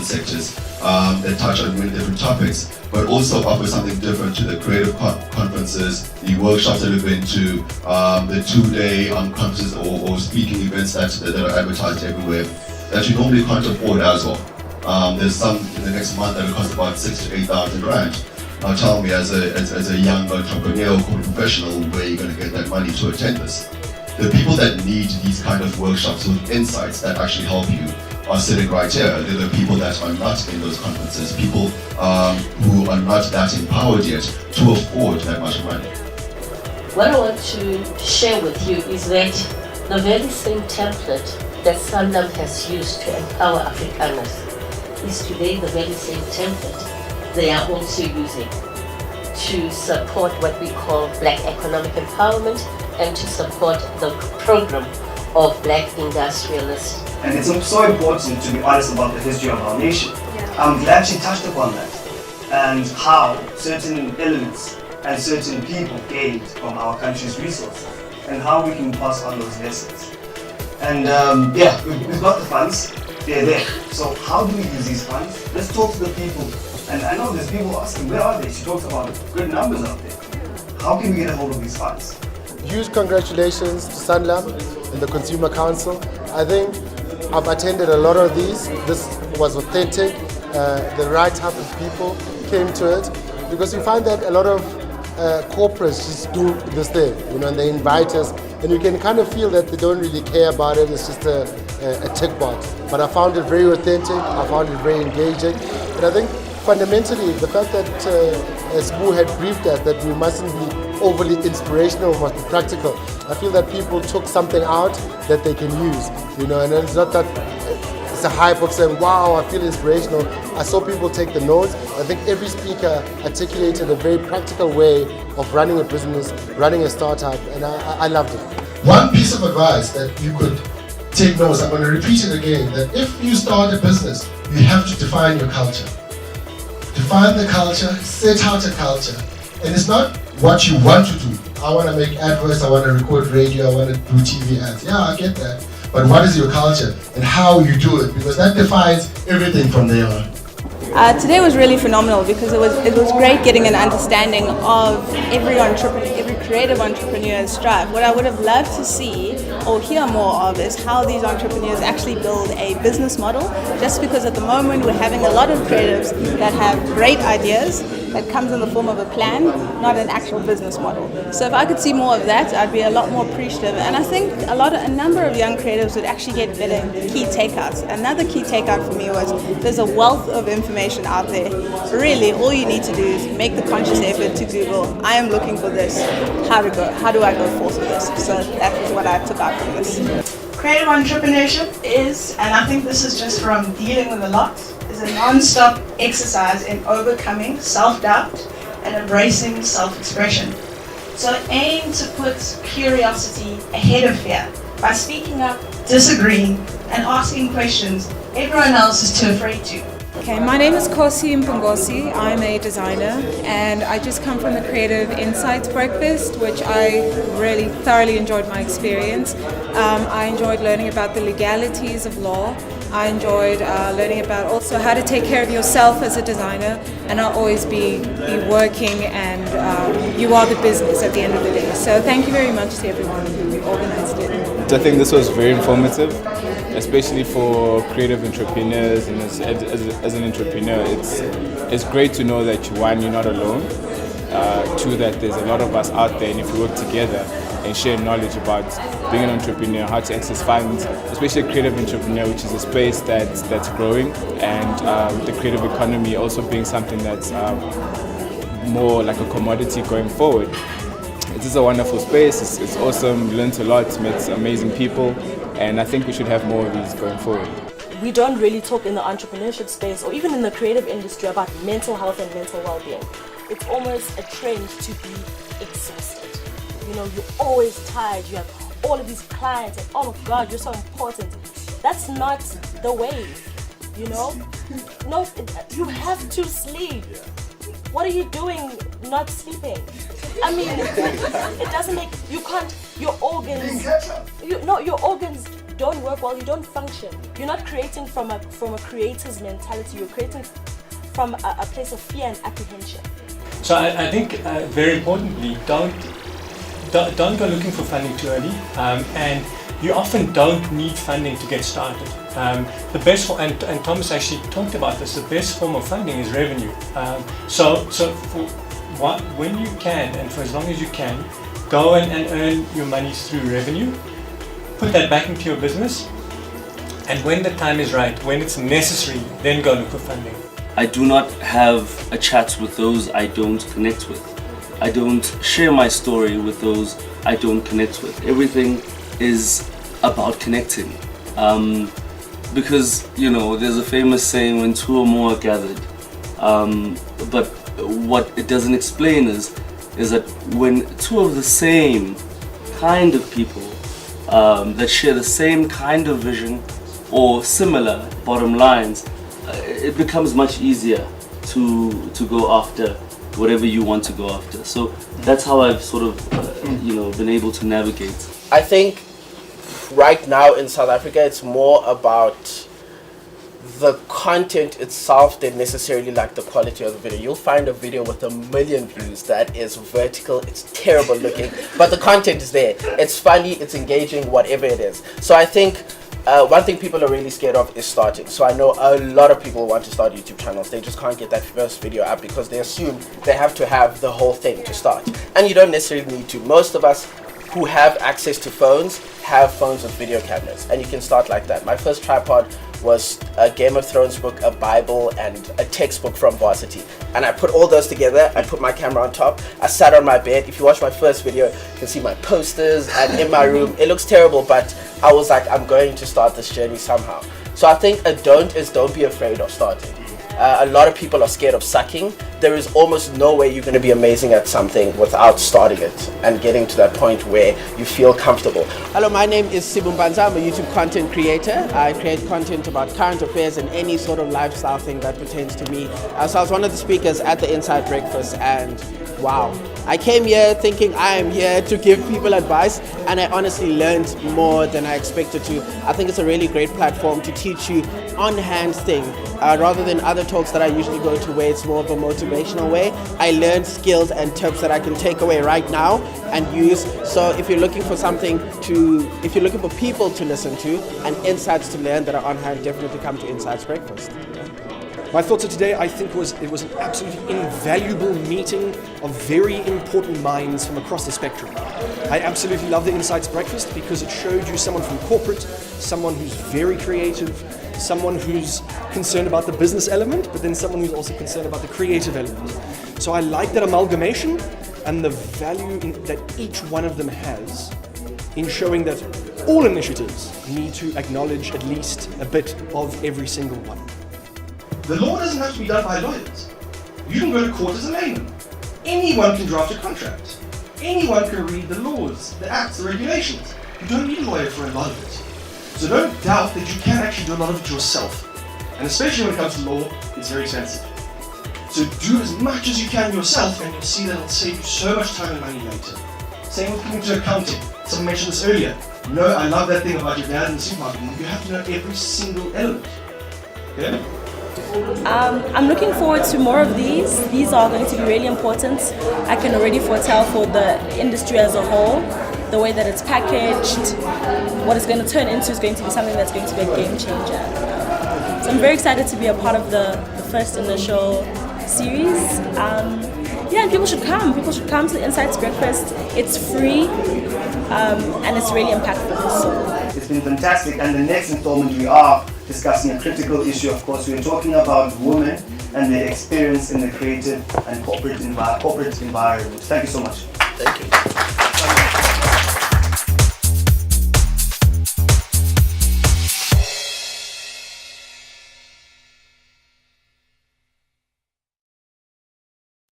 sectors that touch on many different topics, but also offer something different to the creative conferences, the workshops that we've been to, the 2-day conferences or speaking events that are advertised everywhere that you normally can't afford as well. There's some in the next month that will cost about 6,000 to 8,000 rand. Now tell me, as a young entrepreneur or corporate professional, where you're going to get that money to attend this? The people that need these kind of workshops with insights that actually help you are sitting right here. They're the people that are not in those conferences, people who are not that empowered yet to afford that much money. What I want to share with you is that the very same template that Sanlam has used to empower Afrikaners is today the very same template they are also using to support what we call Black economic empowerment and to support the program of Black industrialists. And it's so important to be honest about the history of our nation. Yeah. I'm glad she touched upon that and how certain elements and certain people gained from our country's resources and how we can pass on those lessons. And yeah, we've got the funds, they're there. So how do we use these funds? Let's talk to the people. And I know there's people asking, where are they? She talks about good numbers out there. How can we get a hold of these funds? Huge congratulations to Sanlam and the Consumer Council. I think I've attended a lot of these. This was authentic. The right type of people came to it, because you find that a lot of corporates just do this thing, and they invite us, and you can kind of feel that they don't really care about it. It's just a tick box. But I found it very authentic. I found it very engaging, and I think fundamentally the fact that Sbu had briefed us that we mustn't be overly inspirational, we must be practical. I feel that people took something out that they can use, and it's not that it's a hype of saying, wow, I feel inspirational. I saw people take the notes. I think every speaker articulated a very practical way of running a business, running a startup, and I loved it. One piece of advice that you could take notes, I'm going to repeat it again, that if you start a business, you have to define your culture. Define the culture, set out a culture. And it's not what you want to do. I want to make adverts, I want to record radio, I want to do TV ads. Yeah, I get that. But what is your culture and how you do it? Because that defines everything from there on. Today was really phenomenal because it was great getting an understanding of every creative entrepreneur's drive. What I would have loved to see or hear more of is how these entrepreneurs actually build a business model, just because at the moment we're having a lot of creatives that have great ideas that comes in the form of a plan, not an actual business model. So if I could see more of that, I'd be a lot more appreciative. And I think a number of young creatives would actually get better key takeouts. Another key takeout for me was there's a wealth of information out there. Really, all you need to do is make the conscious effort to Google, I am looking for this, how do I go forth with this? So that was what I took out from this. Creative entrepreneurship is, and I think this is just from dealing with a lot, is a non-stop exercise in overcoming self-doubt and embracing self-expression. So aim to put curiosity ahead of fear by speaking up, disagreeing, and asking questions everyone else is too afraid to. Okay, my name is Cassim. I'm a designer and I just come from the Creative Insights Breakfast, which I really thoroughly enjoyed my experience. I enjoyed learning about the legalities of law. I enjoyed learning about also how to take care of yourself as a designer, and I'll always be working, and you are the business at the end of the day. So thank you very much to everyone who organized it. I think this was very informative, especially for creative entrepreneurs, and as an entrepreneur, it's great to know that one, you're not alone, two, that there's a lot of us out there, and if we work together and share knowledge about being an entrepreneur, how to access funds, especially a creative entrepreneur, which is a space that's growing, and with the creative economy also being something that's more like a commodity going forward. It is a wonderful space, it's awesome, learned a lot, met amazing people, and I think we should have more of these going forward. We don't really talk in the entrepreneurship space or even in the creative industry about mental health and mental well-being. It's almost a trend to be exhausted. You're always tired, you have all of these clients and oh my God, you're so important. That's not the way, No, you have to sleep. What are you doing not sleeping? I mean, it doesn't make, you can't, your organs don't work well, you don't function. You're not creating from a creator's mentality. You're creating from a place of fear and apprehension. So I think very importantly, don't go looking for funding too early, and you often don't need funding to get started. The best form, and Thomas actually talked about this, the best form of funding is revenue. So for when you can, and for as long as you can, go and earn your money through revenue, put that back into your business, and when the time is right, when it's necessary, then go look for funding. I do not have a chat with those I don't connect with. I don't share my story with those I don't connect with. Everything is about connecting. Because, you know, there's a famous saying, when two or more are gathered. But what it doesn't explain is that when two of the same kind of people that share the same kind of vision or similar bottom lines, it becomes much easier to go after whatever you want to go after. So that's how I've sort of been able to navigate. I think right now in South Africa it's more about the content itself than necessarily like the quality of the video. You'll find a video with 1 million views that is vertical, it's terrible looking, but the content is there. It's funny, it's engaging, whatever it is. So I think one thing people are really scared of is starting. So I know a lot of people want to start YouTube channels. They just can't get that first video up because they assume they have to have the whole thing to start. And you don't necessarily need to. Most of us who have access to phones have phones with video cameras, and you can start like that. My first tripod was a Game of Thrones book, a Bible, and a textbook from varsity. And I put all those together, I put my camera on top, I sat on my bed. If you watch my first video, you can see my posters, and in my room, it looks terrible, but I was like, I'm going to start this journey somehow. So I think a don't is don't be afraid of starting. A lot of people are scared of sucking. There is almost no way you're going to be amazing at something without starting it and getting to that point where you feel comfortable. Hello, my name is Sibu. I'm a YouTube content creator. I create content about current affairs and any sort of lifestyle thing that pertains to me. So I was one of the speakers at the Inside Breakfast, and wow. I came here thinking I am here to give people advice, and I honestly learned more than I expected to. I think it's a really great platform to teach you on-hand thing, rather than other talks that I usually go to where it's more of a motivational way. I learned skills and tips that I can take away right now and use. So if you're looking for if you're looking for people to listen to and insights to learn that are on hand, definitely come to Insights Breakfast. My thoughts of today, I think, it was an absolutely invaluable meeting of very important minds from across the spectrum. I absolutely love the Insights Breakfast because it showed you someone from corporate, someone who's very creative, someone who's concerned about the business element, but then someone who's also concerned about the creative element. So I like that amalgamation and the value that each one of them has in showing that all initiatives need to acknowledge at least a bit of every single one. The law doesn't have to be done by lawyers. You can go to court as a layman. Anyone can draft a contract. Anyone can read the laws, the acts, the regulations. You don't need a lawyer for a lot of it. So don't doubt that you can actually do a lot of it yourself. And especially when it comes to law, it's very expensive. So do as much as you can yourself, and you'll see that it'll save you so much time and money later. Same with coming to accounting. Someone mentioned this earlier. No, I love that thing about your dad in the supermarket. You have to know every single element. Okay? I'm looking forward to more of these. These are going to be really important. I can already foretell for the industry as a whole, the way that it's packaged, what it's going to turn into is going to be something that's going to be a game changer. So I'm very excited to be a part of the first initial series. And people should come. People should come to the Insights Breakfast. It's free and it's really impactful. So. It's been fantastic, and the next installment we are discussing a critical issue. Of course, we're talking about women and their experience in the creative and corporate environment. Thank you so much. Thank you.